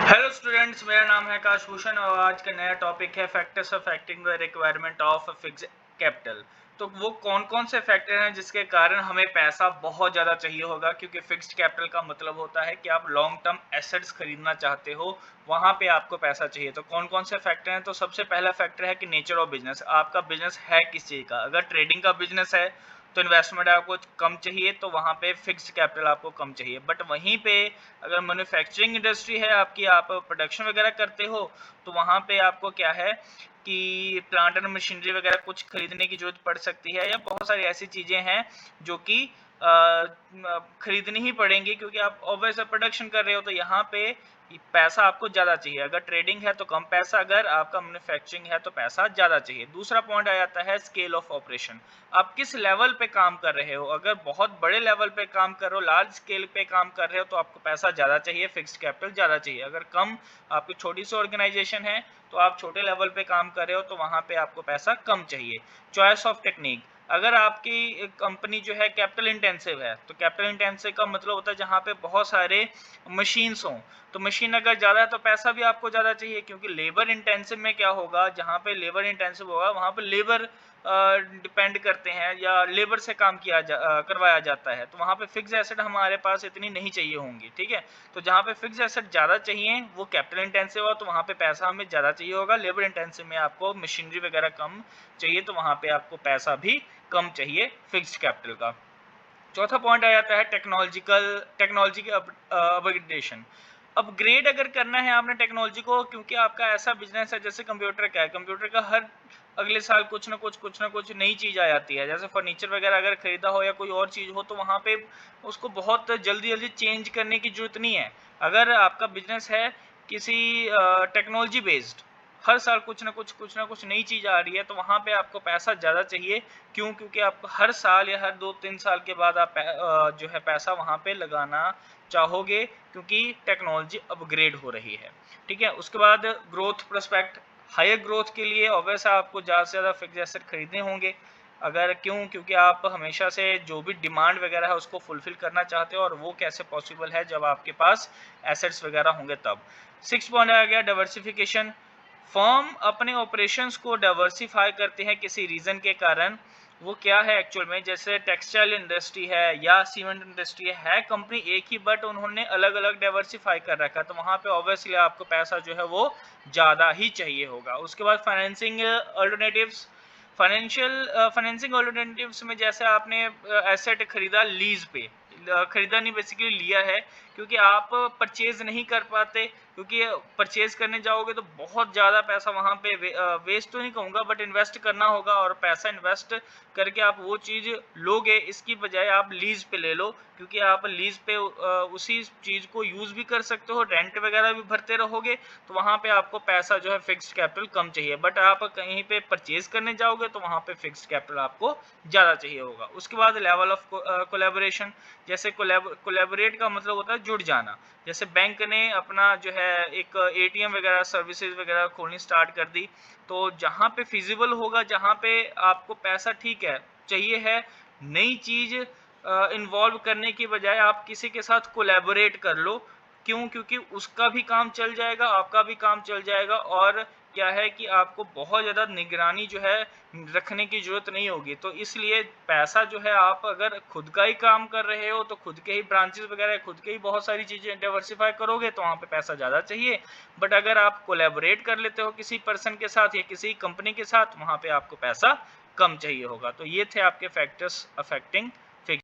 Hello students, मेरा नाम है आकाश भूषण और आज का नया टॉपिक है factors affecting the requirement of fixed capital. तो वो कौन कौन से फैक्टर हैं जिसके कारण हमें पैसा बहुत ज़्यादा चाहिए होगा, क्योंकि फिक्स्ड कैपिटल का मतलब होता है कि आप लॉन्ग टर्म एसेट्स खरीदना चाहते हो, वहाँ पे आपको पैसा चाहिए। तो कौन कौन से फैक्टर हैं? तो सबसे पहला फैक्टर है कि नेचर ऑफ बिजनेस, आपका बिजनेस है किस चीज़ का। अगर ट्रेडिंग का बिजनेस है तो इन्वेस्टमेंट आपको कम चाहिए, तो वहाँ पे फिक्स्ड कैपिटल आपको कम चाहिए। बट वहीं पे अगर मैन्युफैक्चरिंग इंडस्ट्री है आपकी, आप प्रोडक्शन वगैरह करते हो, तो वहाँ पे आपको क्या है कि प्लांट एंड मशीनरी वगैरह कुछ खरीदने की जरूरत पड़ सकती है, या बहुत सारी ऐसी चीज़ें हैं जो कि खरीदनी ही पड़ेंगी, क्योंकि आप ऑब्वियस प्रोडक्शन कर रहे हो, तो यहाँ पे पैसा आपको ज़्यादा चाहिए। अगर ट्रेडिंग है तो कम पैसा, अगर आपका मैन्युफैक्चरिंग है तो पैसा ज़्यादा चाहिए। दूसरा पॉइंट आ जाता है स्केल ऑफ ऑपरेशन, आप किस लेवल पे काम कर रहे हो। अगर बहुत बड़े लेवल पे काम कर रहे हो, लार्ज स्केल पे काम कर रहे हो, तो आपको पैसा ज़्यादा चाहिए, फिक्स्ड कैपिटल ज़्यादा चाहिए। अगर कम, आपकी छोटी सी ऑर्गेनाइजेशन है, तो आप छोटे लेवल पे काम कर रहे हो, तो वहाँ पे आपको पैसा कम चाहिए। चॉइस ऑफ टेक्निक, अगर आपकी कंपनी जो है कैपिटल इंटेंसिव है, तो कैपिटल इंटेंसिव का मतलब होता है जहाँ पे बहुत सारे मशीन्स हों, तो मशीन अगर ज़्यादा है तो पैसा भी आपको ज़्यादा चाहिए, क्योंकि लेबर इंटेंसिव में क्या होगा, जहाँ पे लेबर इंटेंसिव होगा वहाँ पे लेबर डिपेंड करते हैं या लेबर से काम करवाया जाता है, तो वहाँ पे फिक्स एसेट हमारे पास इतनी नहीं चाहिए होंगी। ठीक है, तो जहाँ पे फिक्स एसेट ज़्यादा चाहिए वो कैपिटल इंटेंसिव हो, तो वहाँ पे पैसा हमें ज़्यादा चाहिए होगा। लेबर इंटेंसिव में आपको मशीनरी वगैरह कम चाहिए, तो वहाँ पे आपको पैसा भी कम चाहिए फिक्स्ड कैपिटल का। चौथा पॉइंट आ जाता है टेक्नोलॉजी की अपग्रेडेशन। अपग्रेड अगर करना है आपने टेक्नोलॉजी को, क्योंकि आपका ऐसा बिजनेस है, जैसे कंप्यूटर का है, कंप्यूटर का हर अगले साल कुछ ना कुछ नई चीज़ आ जाती है। जैसे फर्नीचर वगैरह अगर खरीदा हो या कोई और चीज़ हो, तो वहाँ पे उसको बहुत जल्दी जल्दी चेंज करने की जरूरत नहीं है। अगर आपका बिजनेस है किसी टेक्नोलॉजी बेस्ड, हर साल कुछ ना कुछ नई चीज़ आ रही है, तो वहाँ पे आपको पैसा ज़्यादा चाहिए। क्यों? क्योंकि आप हर साल या हर 2-3 साल के बाद आप जो है पैसा वहाँ पे लगाना चाहोगे, क्योंकि टेक्नोलॉजी अपग्रेड हो रही है। ठीक है, उसके बाद ग्रोथ प्रोस्पेक्ट, हायर ग्रोथ के लिए ऑब्वियस आपको ज़्यादा से ज़्यादा फिक्स एसेट खरीदने होंगे। अगर क्यों? क्योंकि आप हमेशा से जो भी डिमांड वगैरह है उसको फुलफिल करना चाहते हो, और वो कैसे पॉसिबल है जब आपके पास एसेट्स वगैरह होंगे तब। 6 पॉइंट आ गया डाइवर्सिफिकेशन, फर्म अपने ऑपरेशंस को डाइवर्सिफाई करते हैं किसी रीजन के कारण। वो क्या है एक्चुअल में, जैसे टेक्सटाइल इंडस्ट्री है या सीमेंट इंडस्ट्री है कंपनी एक ही, बट उन्होंने अलग अलग डाइवर्सिफाई कर रखा है, तो वहाँ पे ऑब्वियसली आपको पैसा जो है वो ज़्यादा ही चाहिए होगा। उसके बाद फाइनेंसिंग अल्टरनेटिव्स, फाइनेंसिंग अल्टरनेटिव्स में जैसे आपने एसेट खरीदा लीज पे, खरीदा नहीं बेसिकली लिया है, क्योंकि आप परचेज नहीं कर पाते, क्योंकि परचेज करने जाओगे तो बहुत ज़्यादा पैसा वहाँ पे वेस्ट तो नहीं कहूँगा, बट इन्वेस्ट करना होगा, और पैसा इन्वेस्ट करके आप वो चीज़ लोगे, इसकी बजाय आप लीज पे ले लो, क्योंकि आप लीज पे उसी चीज़ को यूज़ भी कर सकते हो, रेंट वगैरह भी भरते रहोगे, तो वहाँ पे आपको पैसा जो है फिक्स्ड कैपिटल कम चाहिए। बट आप कहीं पे परचेज करने जाओगे तो वहाँ पे फिक्स्ड कैपिटल आपको ज़्यादा चाहिए होगा। उसके बाद लेवल ऑफ कोलैबोरेशन, जैसे कोलैबोरेट का मतलब होता है जुड़ जाना। जैसे बैंक ने अपना जो है एक एटीएम वगैरह सर्विसेज वगैरह खोलनी स्टार्ट कर दी, तो जहाँ पे फिजिबल होगा, जहाँ पे आपको पैसा ठीक है चाहिए है, नई चीज़ इन्वॉल्व करने की बजाय आप किसी के साथ कोलैबोरेट कर लो। क्यों? क्योंकि उसका भी काम चल जाएगा, आपका भी काम चल जाएगा, और क्या है कि आपको बहुत ज़्यादा निगरानी जो है रखने की ज़रूरत नहीं होगी। तो इसलिए पैसा जो है, आप अगर खुद का ही काम कर रहे हो, तो खुद के ही ब्रांचेस वगैरह, खुद के ही बहुत सारी चीज़ें डाइवर्सिफाई करोगे, तो वहाँ पे पैसा ज़्यादा चाहिए। बट अगर आप कोलैबोरेट कर लेते हो किसी पर्सन के साथ या किसी कंपनी के साथ, वहाँ पे आपको पैसा कम चाहिए होगा। तो ये थे आपके फैक्टर्स अफेक्टिंग फिक्स।